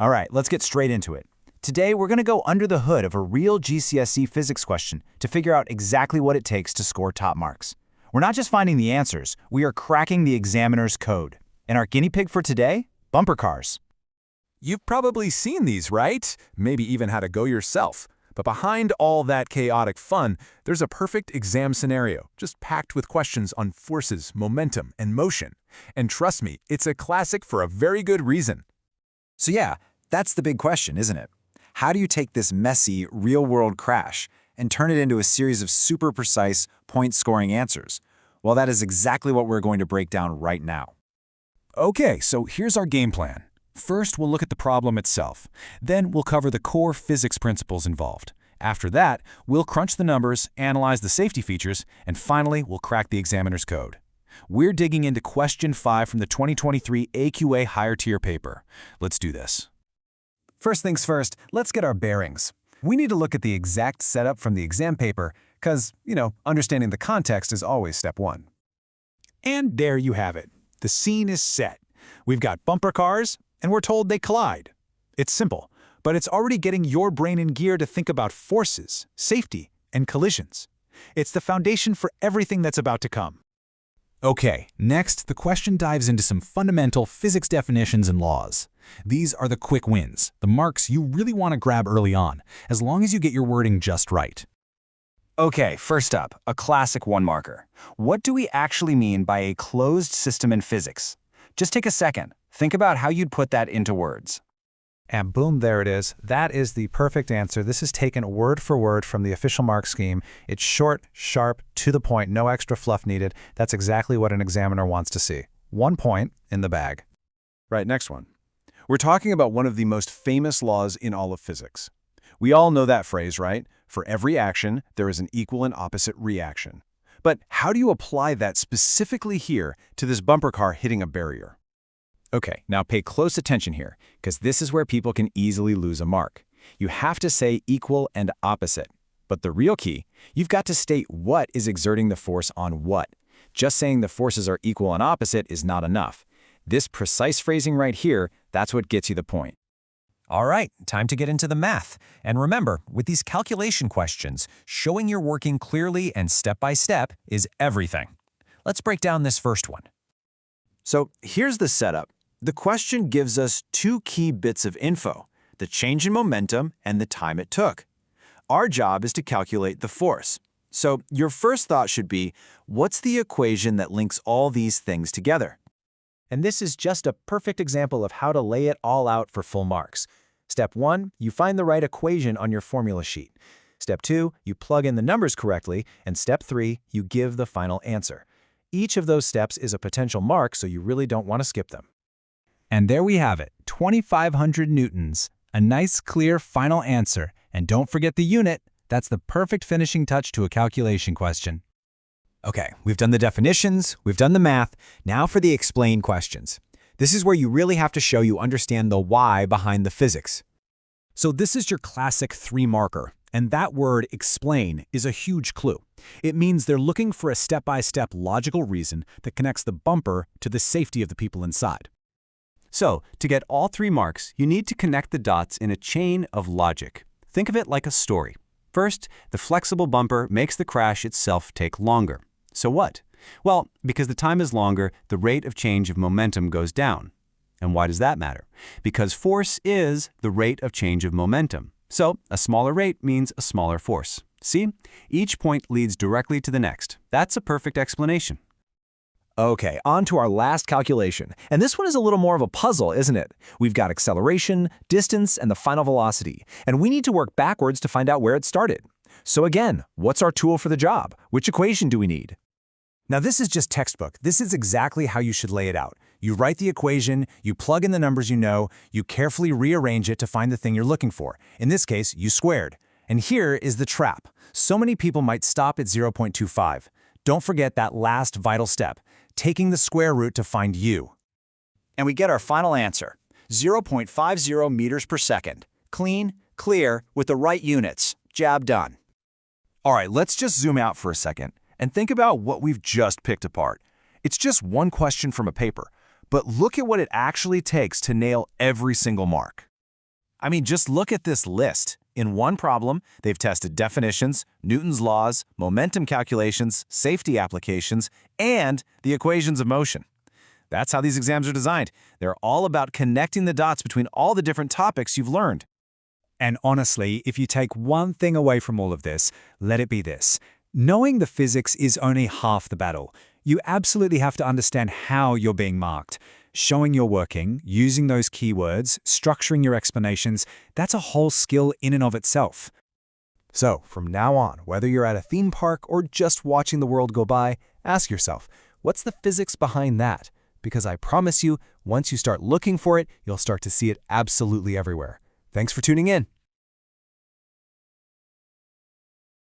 All right, let's get straight into it. Today, we're going to go under the hood of a real GCSE physics question to figure out exactly what it takes to score top marks. We're not just finding the answers, we are cracking the examiner's code. And our guinea pig for today? Bumper cars. You've probably seen these, right? Maybe even had a go yourself. But behind all that chaotic fun, there's a perfect exam scenario, just packed with questions on forces, momentum, and motion. And trust me, it's a classic for a very good reason. So yeah, that's the big question, isn't it? How do you take this messy, real-world crash and turn it into a series of super precise, point-scoring answers? Well, that is exactly what we're going to break down right now. Okay, so here's our game plan. First, we'll look at the problem itself. Then we'll cover the core physics principles involved. After that, we'll crunch the numbers, analyze the safety features, and finally, we'll crack the examiner's code. We're digging into question 5 from the 2023 AQA higher tier paper. Let's do this. First things first, let's get our bearings. We need to look at the exact setup from the exam paper because, understanding the context is always step one. And there you have it. The scene is set. We've got bumper cars, and we're told they collide. It's simple, but it's already getting your brain in gear to think about forces, safety, and collisions. It's the foundation for everything that's about to come. Okay, next, the question dives into some fundamental physics definitions and laws. These are the quick wins, the marks you really want to grab early on, as long as you get your wording just right. Okay, first up, a classic one-marker. What do we actually mean by a closed system in physics? Just take a second. Think about how you'd put that into words. And boom, there it is. That is the perfect answer. This is taken word for word from the official mark scheme. It's short, sharp, to the point, no extra fluff needed. That's exactly what an examiner wants to see. 1 point in the bag. Right, next one. We're talking about one of the most famous laws in all of physics. We all know that phrase, right? For every action, there is an equal and opposite reaction. But how do you apply that specifically here to this bumper car hitting a barrier? Okay, now pay close attention here, because this is where people can easily lose a mark. You have to say equal and opposite. But the real key, you've got to state what is exerting the force on what. Just saying the forces are equal and opposite is not enough. This precise phrasing right here, that's what gets you the point. All right, time to get into the math. And remember, with these calculation questions, showing you're working clearly and step by step is everything. Let's break down this first one. So here's the setup. The question gives us two key bits of info, the change in momentum and the time it took. Our job is to calculate the force. So your first thought should be, what's the equation that links all these things together? And this is just a perfect example of how to lay it all out for full marks. Step 1, you find the right equation on your formula sheet. Step 2, you plug in the numbers correctly. And step 3, you give the final answer. Each of those steps is a potential mark, so you really don't want to skip them. And there we have it, 2,500 newtons. A nice, clear final answer. And don't forget the unit. That's the perfect finishing touch to a calculation question. Okay, we've done the definitions, we've done the math, now for the explain questions. This is where you really have to show you understand the why behind the physics. So this is your classic 3-marker, and that word explain is a huge clue. It means they're looking for a step-by-step logical reason that connects the bumper to the safety of the people inside. So, to get all 3 marks, you need to connect the dots in a chain of logic. Think of it like a story. First, the flexible bumper makes the crash itself take longer. So what? Well, because the time is longer, the rate of change of momentum goes down. And why does that matter? Because force is the rate of change of momentum. So a smaller rate means a smaller force. See? Each point leads directly to the next. That's a perfect explanation. Okay, on to our last calculation. And this one is a little more of a puzzle, isn't it? We've got acceleration, distance, and the final velocity. And we need to work backwards to find out where it started. So again, what's our tool for the job? Which equation do we need? Now this is just textbook. This is exactly how you should lay it out. You write the equation, you plug in the numbers you know, you carefully rearrange it to find the thing you're looking for. In this case, u squared. And here is the trap. So many people might stop at 0.25. Don't forget that last vital step, taking the square root to find u. And we get our final answer, 0.50 meters per second. Clean, clear, with the right units. Job done. All right, let's just zoom out for a second and think about what we've just picked apart. It's just one question from a paper, but look at what it actually takes to nail every single mark. I mean, just look at this list. In one problem, they've tested definitions, Newton's laws, momentum calculations, safety applications, and the equations of motion. That's how these exams are designed. They're all about connecting the dots between all the different topics you've learned. And honestly, if you take one thing away from all of this, let it be this. Knowing the physics is only half the battle. You absolutely have to understand how you're being marked. Showing you're working, using those keywords, structuring your explanations, that's a whole skill in and of itself. So, from now on, whether you're at a theme park or just watching the world go by, ask yourself, what's the physics behind that? Because I promise you, once you start looking for it, you'll start to see it absolutely everywhere. Thanks for tuning in.